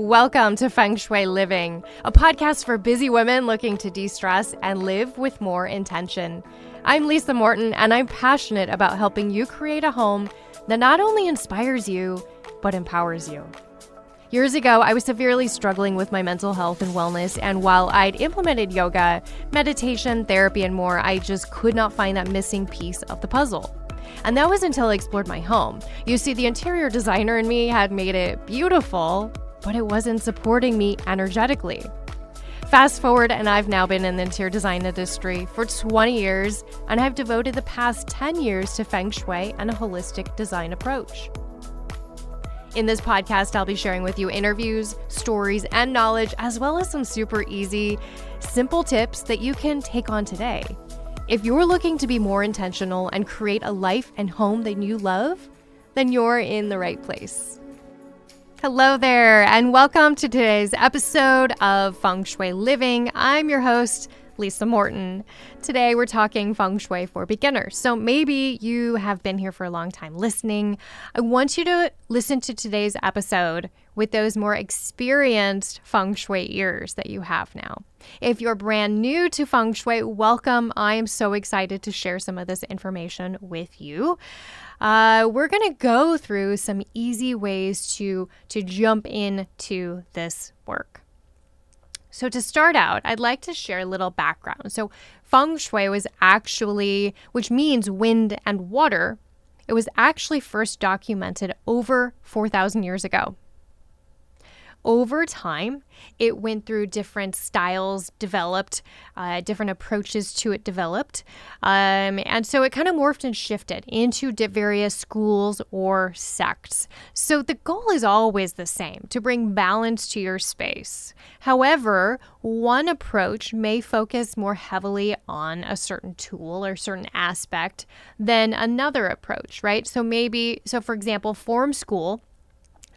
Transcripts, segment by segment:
Welcome to Feng Shui Living, a podcast for busy women looking to de-stress and live with more intention. I'm Lisa Morton, and I'm passionate about helping you create a home that not only inspires you, but empowers you. Years ago, I was severely struggling with my mental health and wellness, and while I'd implemented yoga, meditation, therapy, and more, I just could not find that missing piece of the puzzle. And that was until I explored my home. You see, the interior designer in me had made it beautiful, but it wasn't supporting me energetically. Fast forward, and I've now been in the interior design industry for 20 years, and I've devoted the past 10 years to Feng Shui and a holistic design approach. In this podcast, I'll be sharing with you interviews, stories, and knowledge, as well as some super easy, simple tips that you can take on today. If you're looking to be more intentional and create a life and home that you love, then you're in the right place. Hello there, and welcome to today's episode of Feng Shui Living. I'm your host, Lisa Morton. Today we're talking Feng Shui for beginners. So maybe you have been here for a long time listening. I want you to listen to today's episode with those more experienced Feng Shui ears that you have now. If you're brand new to Feng Shui, welcome. I am so excited to share some of this information with you. We're going to go through some easy ways to jump into this work. So to start out, I'd like to share a little background. So Feng Shui was actually, which means wind and water, it was actually first documented over 4,000 years ago. Over time, it went through different styles developed, different approaches to it developed. And so it kind of morphed and shifted into various schools or sects. So the goal is always the same, to bring balance to your space. However, one approach may focus more heavily on a certain tool or certain aspect than another approach, right? So for example, form school,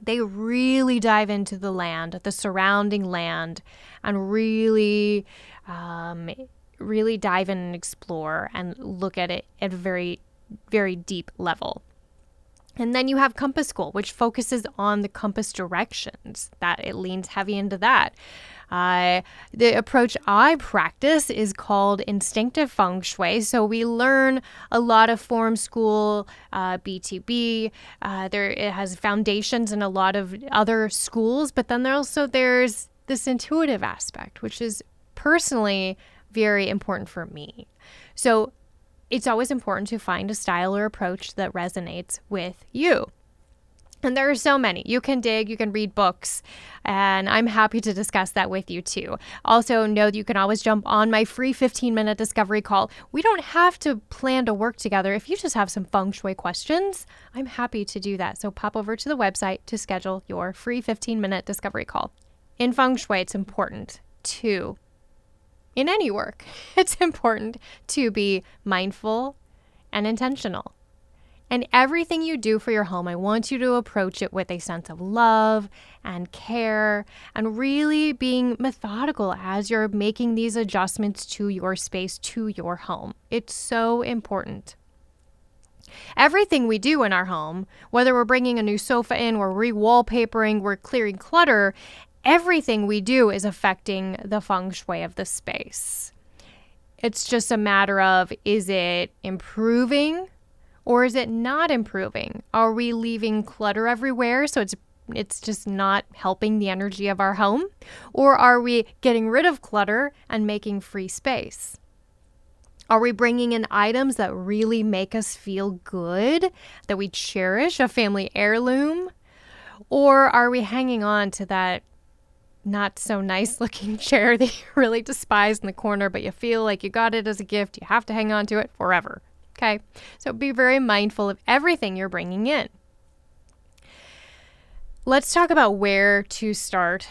they really dive into the land, the surrounding land, and really dive in and explore and look at it at a very, very deep level. And then you have compass school, which focuses on the compass directions, that it leans heavy into that. The approach I practice is called instinctive Feng Shui. So we learn a lot of form school, BTB. It has foundations in a lot of other schools, but then there's this intuitive aspect, which is personally very important for me. So it's always important to find a style or approach that resonates with you. And there are so many. You can dig, you can read books, and I'm happy to discuss that with you too. Also, know that you can always jump on my free 15-minute discovery call. We don't have to plan to work together. If you just have some Feng Shui questions, I'm happy to do that. So pop over to the website to schedule your free 15-minute discovery call. In Feng Shui, it's important to, in any work, it's important to be mindful and intentional. And everything you do for your home, I want you to approach it with a sense of love and care and really being methodical as you're making these adjustments to your space, to your home. It's so important. Everything we do in our home, whether we're bringing a new sofa in, we're re-wallpapering, we're clearing clutter, everything we do is affecting the Feng Shui of the space. It's just a matter of, is it improving? Or is it not improving? Are we leaving clutter everywhere so it's just not helping the energy of our home? Or are we getting rid of clutter and making free space? Are we bringing in items that really make us feel good, that we cherish, a family heirloom? Or are we hanging on to that not so nice looking chair that you really despise in the corner, but you feel like you got it as a gift, you have to hang on to it forever? Okay, so be very mindful of everything you're bringing in. Let's talk about where to start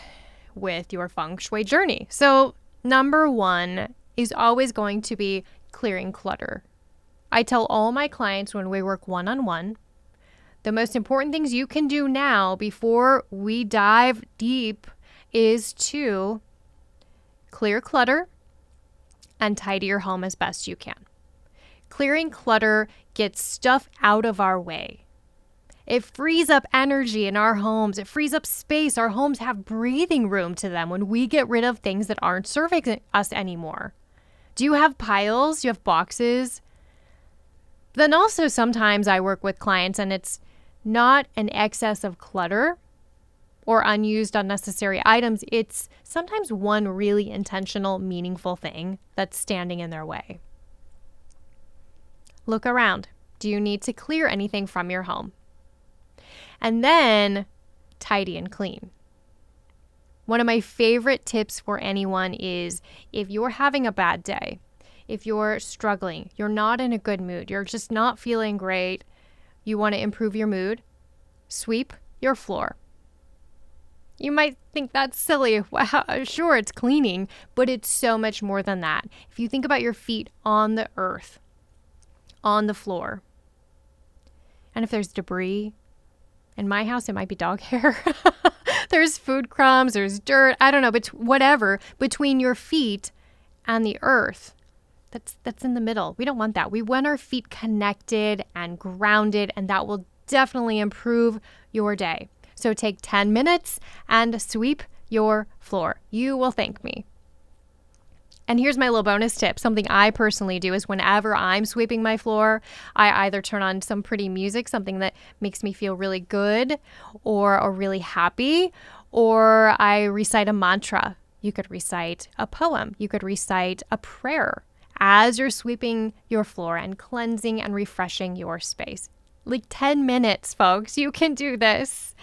with your Feng Shui journey. So number one is always going to be clearing clutter. I tell all my clients when we work one-on-one, the most important things you can do now before we dive deep is to clear clutter and tidy your home as best you can. Clearing clutter gets stuff out of our way. It frees up energy in our homes. It frees up space. Our homes have breathing room to them when we get rid of things that aren't serving us anymore. Do you have piles? Do you have boxes? Then also sometimes I work with clients and it's not an excess of clutter or unused unnecessary items. It's sometimes one really intentional, meaningful thing that's standing in their way. Look around. Do you need to clear anything from your home? And then tidy and clean. One of my favorite tips for anyone is if you're having a bad day, if you're struggling, you're not in a good mood, you're just not feeling great, you want to improve your mood, sweep your floor. You might think that's silly. Wow, sure, it's cleaning, but it's so much more than that. If you think about your feet on the earth, on the floor, and if there's debris, in my house, it might be dog hair. There's food crumbs, there's dirt, I don't know, but whatever, between your feet and the earth, that's in the middle. We don't want that. We want our feet connected and grounded, and that will definitely improve your day. So take 10 minutes and sweep your floor. You will thank me. And here's my little bonus tip. Something I personally do is whenever I'm sweeping my floor, I either turn on some pretty music, something that makes me feel really good or really happy, or I recite a mantra. You could recite a poem. You could recite a prayer as you're sweeping your floor and cleansing and refreshing your space. Like 10 minutes, folks. You can do this.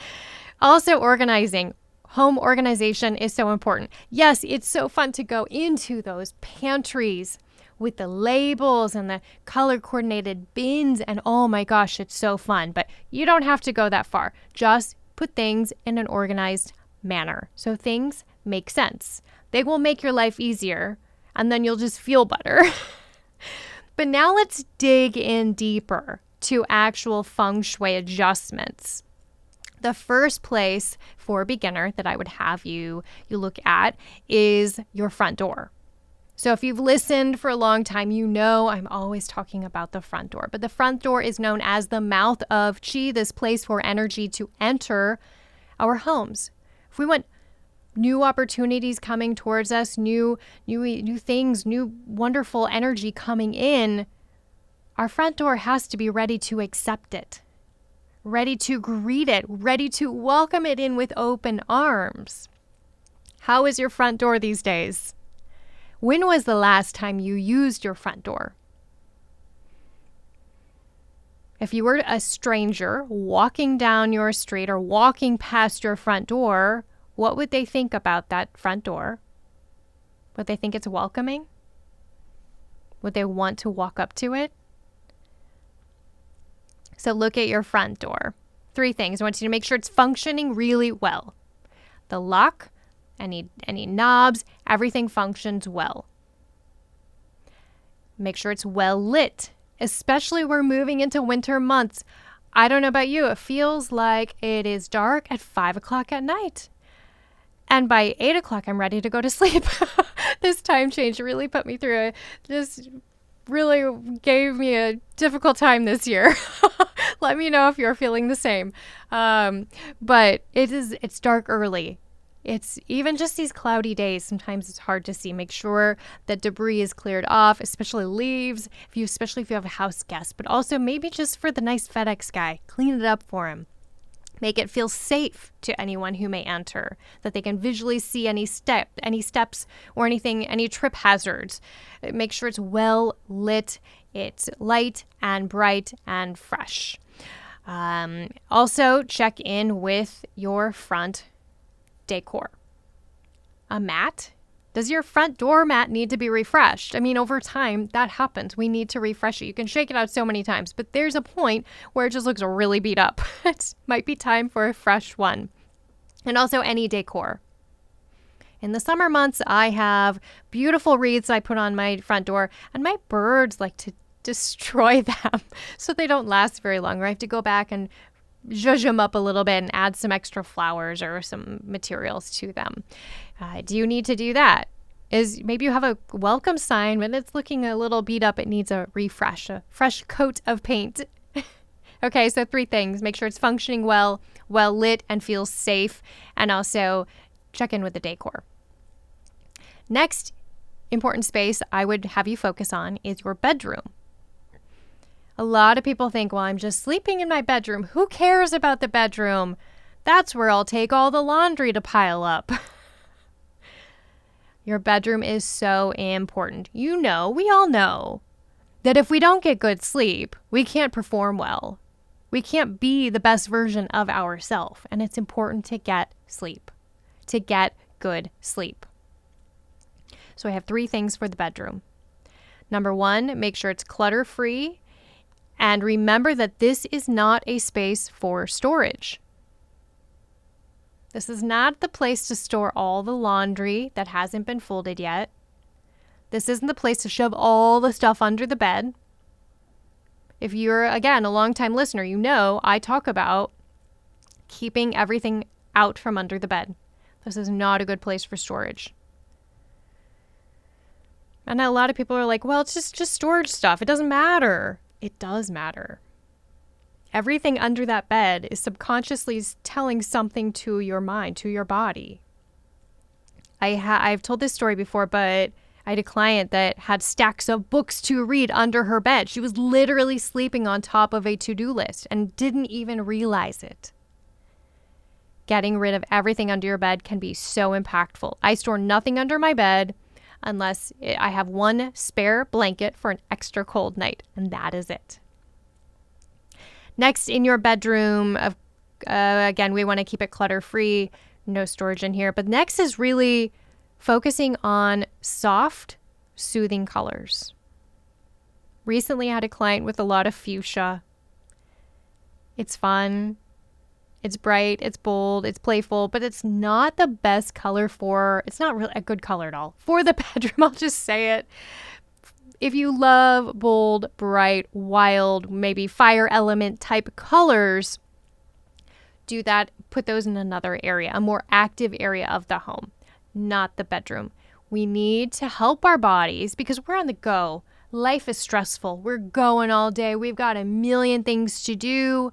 Also, organizing. Home organization is so important. Yes, it's so fun to go into those pantries with the labels and the color-coordinated bins, and oh my gosh, it's so fun. But you don't have to go that far. Just put things in an organized manner so things make sense. They will make your life easier, and then you'll just feel better. But now let's dig in deeper to actual feng shui adjustments. The first place for a beginner that I would have you look at is your front door. So if you've listened for a long time, you know I'm always talking about the front door. But the front door is known as the mouth of qi, this place for energy to enter our homes. If we want new opportunities coming towards us, new things, new wonderful energy coming in, our front door has to be ready to accept it. Ready to greet it, ready to welcome it in with open arms. How is your front door these days? When was the last time you used your front door? If you were a stranger walking down your street or walking past your front door, what would they think about that front door? Would they think it's welcoming? Would they want to walk up to it? So look at your front door. 3 things. I want you to make sure it's functioning really well. The lock, any knobs, everything functions well. Make sure it's well lit, especially we're moving into winter months. I don't know about you, it feels like it is dark at 5 o'clock at night. And by 8 o'clock, I'm ready to go to sleep. This time change really put me through it. Just really gave me a difficult time this year. Let me know if you're feeling the same. But it's dark early. It's even just these cloudy days. Sometimes it's hard to see. Make sure that debris is cleared off, especially leaves, especially if you have a house guest, but also maybe just for the nice FedEx guy, clean it up for him. Make it feel safe to anyone who may enter, that they can visually see any steps or anything, any trip hazards. Make sure it's well lit, it's light and bright and fresh. Also, check in with your front decor. A mat? Does your front door mat need to be refreshed? I mean, over time, that happens. We need to refresh it. You can shake it out so many times, but there's a point where it just looks really beat up. It might be time for a fresh one. And also any decor. In the summer months, I have beautiful wreaths I put on my front door, and my birds like to destroy them, so they don't last very long. Or I have to go back and zhuzh them up a little bit and add some extra flowers or some materials to them. Do you need to do that? Maybe you have a welcome sign, but it's looking a little beat up. It needs a refresh, a fresh coat of paint. Okay, so 3 things. Make sure it's functioning well, well lit, and feels safe. And also check in with the decor. Next important space I would have you focus on is your bedroom. A lot of people think, well, I'm just sleeping in my bedroom. Who cares about the bedroom? That's where I'll take all the laundry to pile up. Your bedroom is so important. We all know that if we don't get good sleep, we can't perform well. We can't be the best version of ourselves. And it's important to get sleep, to get good sleep. So I have 3 things for the bedroom. Number 1, make sure it's clutter-free. And remember that this is not a space for storage. This is not the place to store all the laundry that hasn't been folded yet. This isn't the place to shove all the stuff under the bed. If you're, again, a longtime listener, you know I talk about keeping everything out from under the bed. This is not a good place for storage. And a lot of people are like, well, it's just storage stuff. It doesn't matter. It does matter. Everything under that bed is subconsciously telling something to your mind, to your body. I've told this story before, but I had a client that had stacks of books to read under her bed. She was literally sleeping on top of a to-do list and didn't even realize it. Getting rid of everything under your bed can be so impactful. I store nothing under my bed unless I have one spare blanket for an extra cold night, and that is it. Next, in your bedroom, again, we want to keep it clutter-free, no storage in here. But next is really focusing on soft, soothing colors. Recently, I had a client with a lot of fuchsia. It's fun, it's bright, it's bold, it's playful, but it's not the best color it's not really a good color at all for the bedroom. I'll just say it. If you love bold, bright, wild, maybe fire element type colors, do that. Put those in another area, a more active area of the home, not the bedroom. We need to help our bodies because we're on the go. Life is stressful. We're going all day. We've got a million things to do.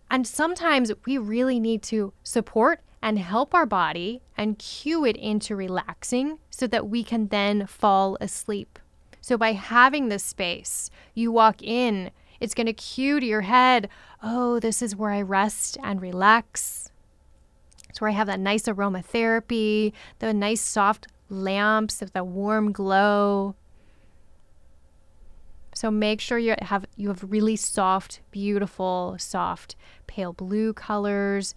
And sometimes we really need to support and help our body and cue it into relaxing so that we can then fall asleep. So by having this space, you walk in, it's going to cue to your head, oh, this is where I rest and relax. It's where I have that nice aromatherapy, the nice soft lamps of the warm glow. So make sure you have really soft, beautiful, soft, pale blue colors.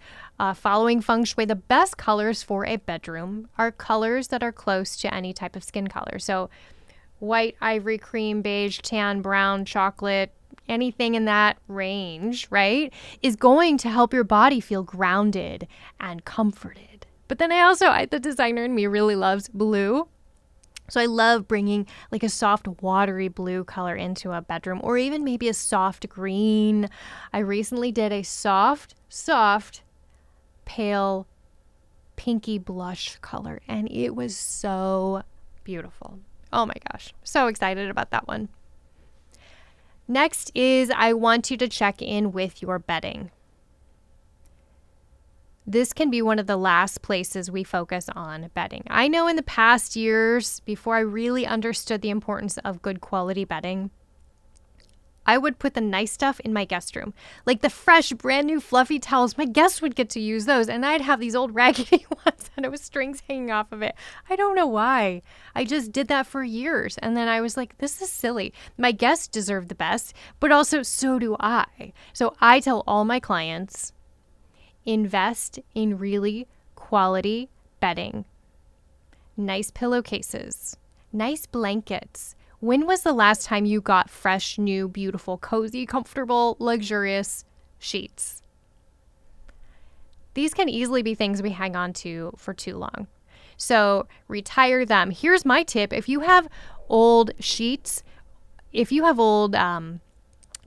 Following Feng Shui, the best colors for a bedroom are colors that are close to any type of skin color. So white, ivory, cream, beige, tan, brown, chocolate, anything in that range, right, is going to help your body feel grounded and comforted. But then the designer in me really loves blue. So I love bringing like a soft, watery blue color into a bedroom, or even maybe a soft green. I recently did a soft, pale, pinky blush color, and it was so beautiful. Oh my gosh, so excited about that one. Next is I want you to check in with your bedding. This can be one of the last places we focus on bedding. I know in the past years, before I really understood the importance of good quality bedding, I would put the nice stuff in my guest room. Like the fresh, brand new fluffy towels, my guests would get to use those. And I'd have these old raggedy ones and it was strings hanging off of it. I don't know why. I just did that for years. And then I was like, this is silly. My guests deserve the best, but also so do I. So I tell all my clients, invest in really quality bedding. Nice pillowcases, nice blankets. When was the last time you got fresh, new, beautiful, cozy, comfortable, luxurious sheets? These can easily be things we hang on to for too long. So retire them. Here's my tip. If you have old sheets, if you have old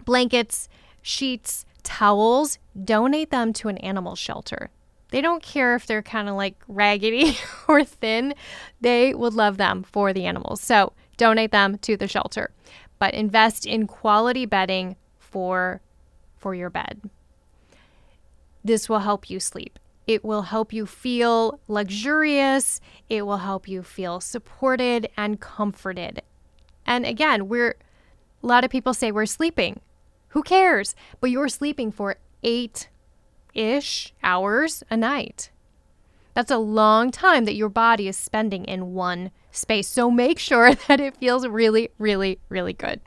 blankets, sheets, towels, donate them to an animal shelter. They don't care if they're kind of like raggedy or thin. They would love them for the animals. So donate them to the shelter. But invest in quality bedding for for your bed. This will help you sleep. It will help you feel luxurious. It will help you feel supported and comforted. And again, a lot of people say we're sleeping. Who cares? But you're sleeping for 8-ish hours a night. That's a long time that your body is spending in one space. So make sure that it feels really, really, really good.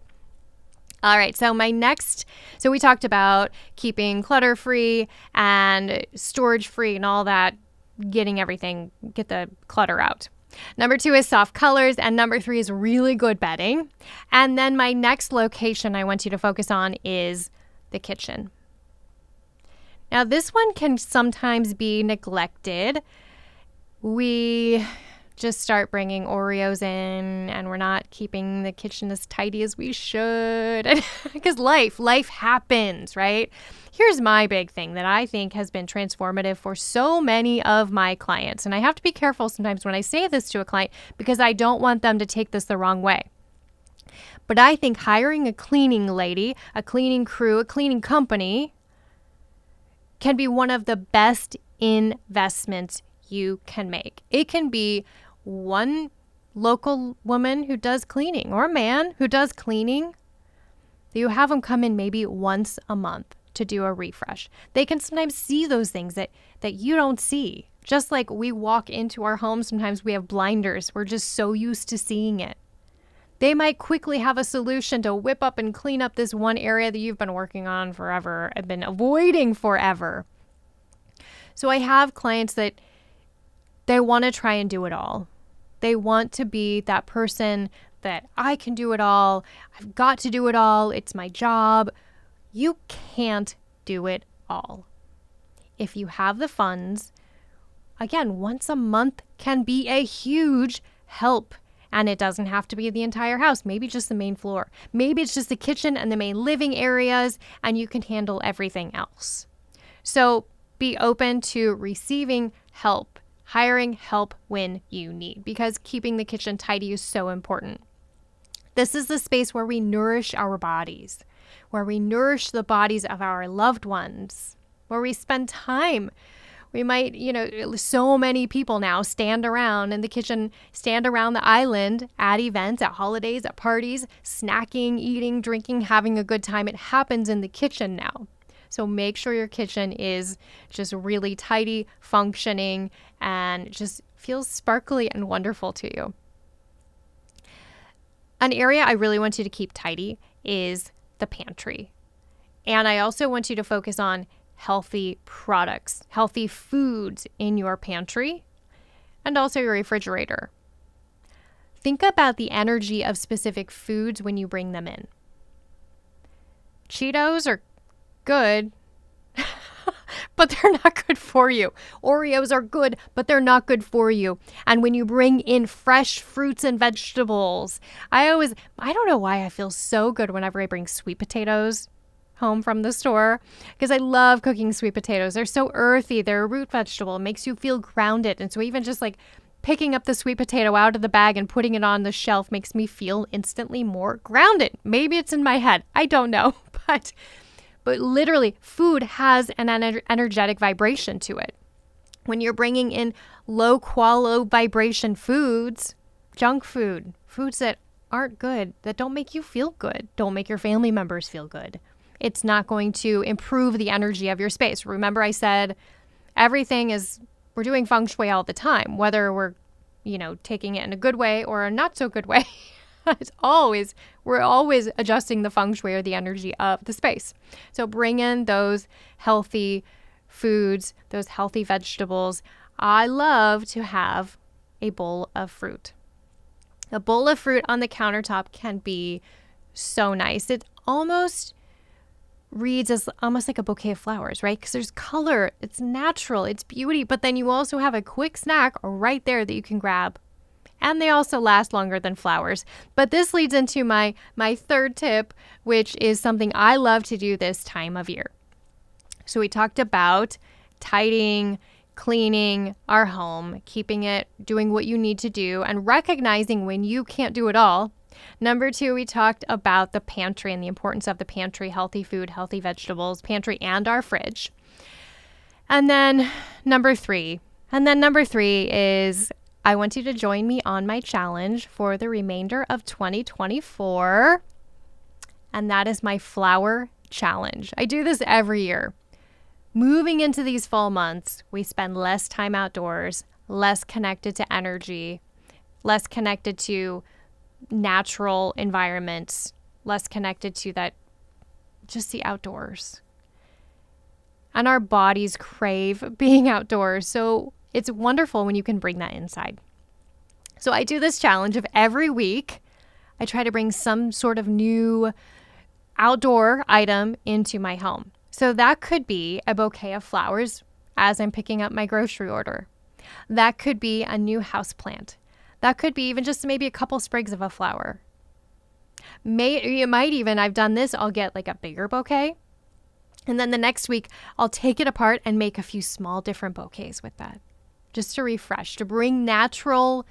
All right, so we talked about keeping clutter-free and storage-free and all that, get the clutter out. Number 2 is soft colors, and number 3 is really good bedding. And then my next location I want you to focus on is the kitchen. Now, this one can sometimes be neglected. We just start bringing Oreos in and we're not keeping the kitchen as tidy as we should because life happens, right? Here's my big thing that I think has been transformative for so many of my clients. And I have to be careful sometimes when I say this to a client because I don't want them to take this the wrong way. But I think hiring a cleaning lady, a cleaning crew, a cleaning company can be one of the best investments you can make. It can be one local woman who does cleaning or a man who does cleaning. You have them come in maybe once a month to do a refresh. They can sometimes see those things that you don't see. Just like we walk into our home, sometimes we have blinders. We're just so used to seeing it. They might quickly have a solution to whip up and clean up this one area that you've been working on forever and been avoiding forever. So I have clients that they want to try and do it all. They want to be that person that I can do it all. I've got to do it all. It's my job. You can't do it all. If you have the funds, again, once a month can be a huge help. And it doesn't have to be the entire house. Maybe just the main floor. Maybe it's just the kitchen and the main living areas, and you can handle everything else. So be open to receiving help. Hiring help when you need, because keeping the kitchen tidy is so important. This is the space where we nourish our bodies, where we nourish the bodies of our loved ones, where we spend time. We might, so many people now stand around in the kitchen, stand around the island at events, at holidays, at parties, snacking, eating, drinking, having a good time. It happens in the kitchen now. So make sure your kitchen is just really tidy, functioning, and just feels sparkly and wonderful to you. An area I really want you to keep tidy is the pantry. And I also want you to focus on healthy products, healthy foods in your pantry, and also your refrigerator. Think about the energy of specific foods when you bring them in. Cheetos are good, but they're not good for you. Oreos are good, but they're not good for you. And when you bring in fresh fruits and vegetables, I don't know why I feel so good whenever I bring sweet potatoes home from the store, because I love cooking sweet potatoes. They're so earthy. They're a root vegetable. It makes you feel grounded. And so even just like picking up the sweet potato out of the bag and putting it on the shelf makes me feel instantly more grounded. Maybe it's in my head. I don't know, but literally, food has an energetic vibration to it. When you're bringing in low vibration foods, junk food, foods that aren't good, that don't make you feel good, don't make your family members feel good, it's not going to improve the energy of your space. Remember I said we're doing Feng Shui all the time, whether we're, taking it in a good way or a not so good way. We're always adjusting the Feng Shui or the energy of the space. So bring in those healthy foods, those healthy vegetables. I love to have a bowl of fruit. A bowl of fruit on the countertop can be so nice. It almost reads as almost like a bouquet of flowers, right? Because there's color, it's natural, it's beauty, but then you also have a quick snack right there that you can grab. And they also last longer than flowers. But this leads into my third tip, which is something I love to do this time of year. So we talked about tidying, cleaning our home, keeping it, doing what you need to do, and recognizing when you can't do it all, Number 2, we talked about the pantry and the importance of the pantry, healthy food, healthy vegetables, pantry and our fridge. And then number 3 is I want you to join me on my challenge for the remainder of 2024. And that is my flower challenge. I do this every year. Moving into these fall months, we spend less time outdoors, less connected to energy, less connected to natural environments, less connected to that, just the outdoors. And our bodies crave being outdoors. So it's wonderful when you can bring that inside. So I do this challenge of every week. I try to bring some sort of new outdoor item into my home. So that could be a bouquet of flowers as I'm picking up my grocery order. That could be a new house plant. That could be even just maybe a couple sprigs of a flower. I've done this, I'll get like a bigger bouquet. And then the next week, I'll take it apart and make a few small different bouquets with that. Just to refresh, to bring natural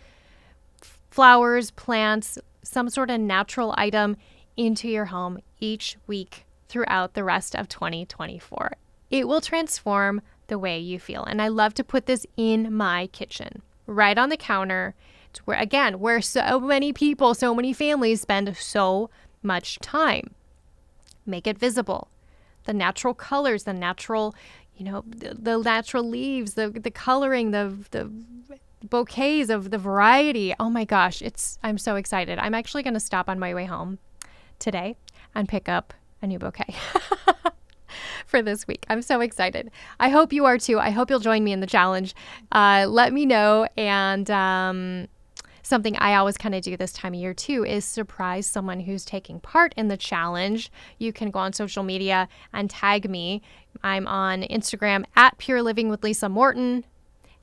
flowers, plants, some sort of natural item into your home each week throughout the rest of 2024. It will transform the way you feel. And I love to put this in my kitchen, right on the counter. It's where so many people, so many families spend so much time. Make it visible. The natural colors, the natural, the natural leaves, the coloring, the bouquets of the variety. Oh my gosh, I'm so excited. I'm actually going to stop on my way home today and pick up a new bouquet for this week. I'm so excited. I hope you are too. I hope you'll join me in the challenge. Let me know. And something I always kind of do this time of year too is surprise someone who's taking part in the challenge. You can go on social media and tag me. I'm on Instagram at Pure Living with Lisa Morton,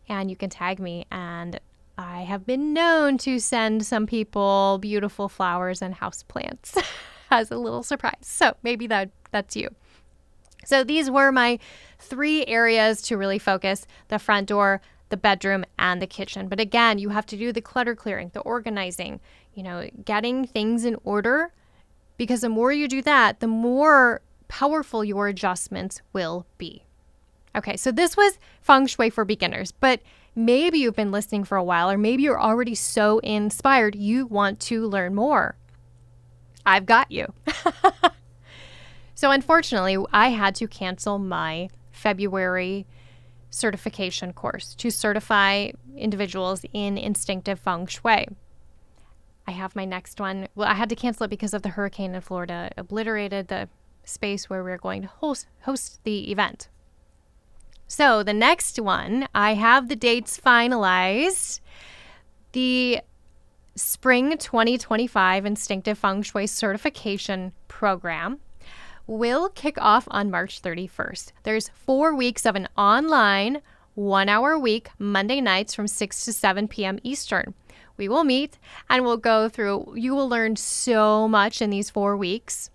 and you can tag me. And I have been known to send some people beautiful flowers and houseplants as a little surprise. So maybe that's you. So these were my 3 areas to really focus: the front door, the bedroom, and the kitchen. But again, you have to do the clutter clearing, the organizing, getting things in order, because the more you do that, the more powerful your adjustments will be. Okay, so this was Feng Shui for beginners, but maybe you've been listening for a while, or maybe you're already so inspired you want to learn more. I've got you. So unfortunately, I had to cancel my February certification course to certify individuals in instinctive Feng Shui. I have my next one. Well, I had to cancel it because of the hurricane in Florida obliterated the space where we were going to host the event. So the next one, I have the dates finalized. The Spring 2025 Instinctive Feng Shui Certification Program will kick off on March 31st. There's 4 weeks of an online 1-hour week, Monday nights from 6 to 7 p.m. Eastern. We will meet and we'll go through, you will learn so much in these 4 weeks.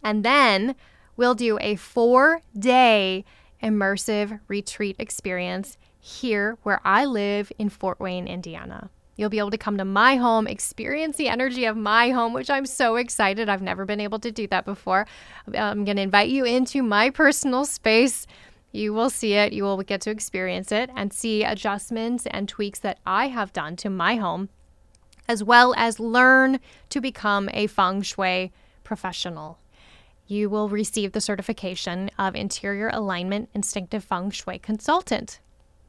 And then we'll do a 4-day immersive retreat experience here where I live in Fort Wayne, Indiana. You'll be able to come to my home, experience the energy of my home, which I'm so excited. I've never been able to do that before. I'm going to invite you into my personal space. You will see it. You will get to experience it and see adjustments and tweaks that I have done to my home, as well as learn to become a Feng Shui professional. You will receive the certification of Interior Alignment Instinctive Feng Shui Consultant.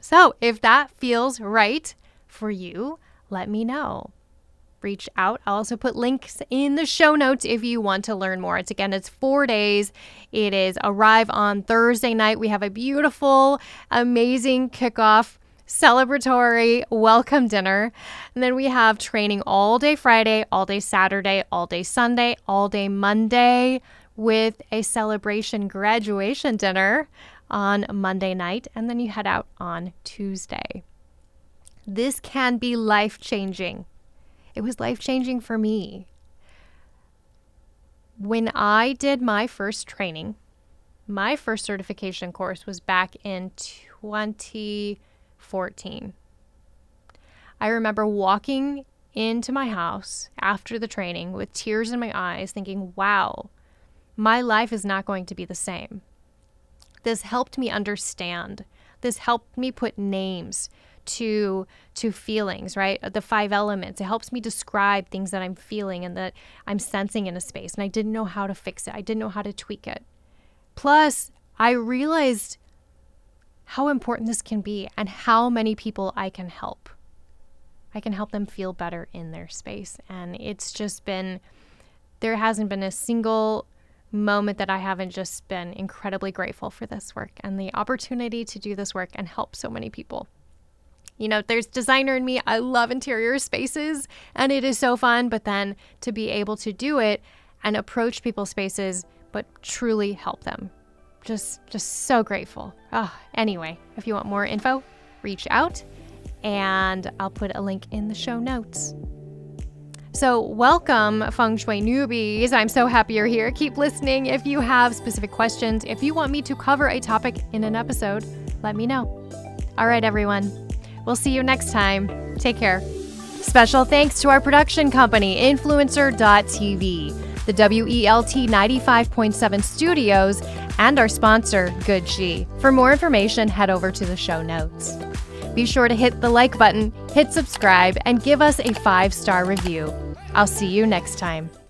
So if that feels right for you, let me know. Reach out. I'll also put links in the show notes if you want to learn more. It's 4 days. It is arrive on Thursday night. We have a beautiful, amazing kickoff, celebratory welcome dinner. And then we have training all day Friday, all day Saturday, all day Sunday, all day Monday, with a celebration graduation dinner on Monday night. And then you head out on Tuesday. This can be life-changing. It was life-changing for me. When I did my first training, my first certification course was back in 2014. I remember walking into my house after the training with tears in my eyes, thinking, wow, my life is not going to be the same. This helped me understand. This helped me put names to feelings, right? The 5 elements. It helps me describe things that I'm feeling and that I'm sensing in a space. And I didn't know how to fix it. I didn't know how to tweak it. Plus, I realized how important this can be and how many people I can help. I can help them feel better in their space. And it's just been, there hasn't been a single moment that I haven't just been incredibly grateful for this work and the opportunity to do this work and help so many people. You know, there's designer in me. I love interior spaces and it is so fun, but then to be able to do it and approach people's spaces, but truly help them. Just so grateful. Anyway, if you want more info, reach out and I'll put a link in the show notes. So welcome, Feng Shui newbies. I'm so happy you're here. Keep listening. If you have specific questions, if you want me to cover a topic in an episode, let me know. All right, everyone. We'll see you next time. Take care. Special thanks to our production company, Influencer.tv, the WELT 95.7 studios, and our sponsor, Good G. For more information, head over to the show notes. Be sure to hit the like button, hit subscribe, and give us a 5-star review. I'll see you next time.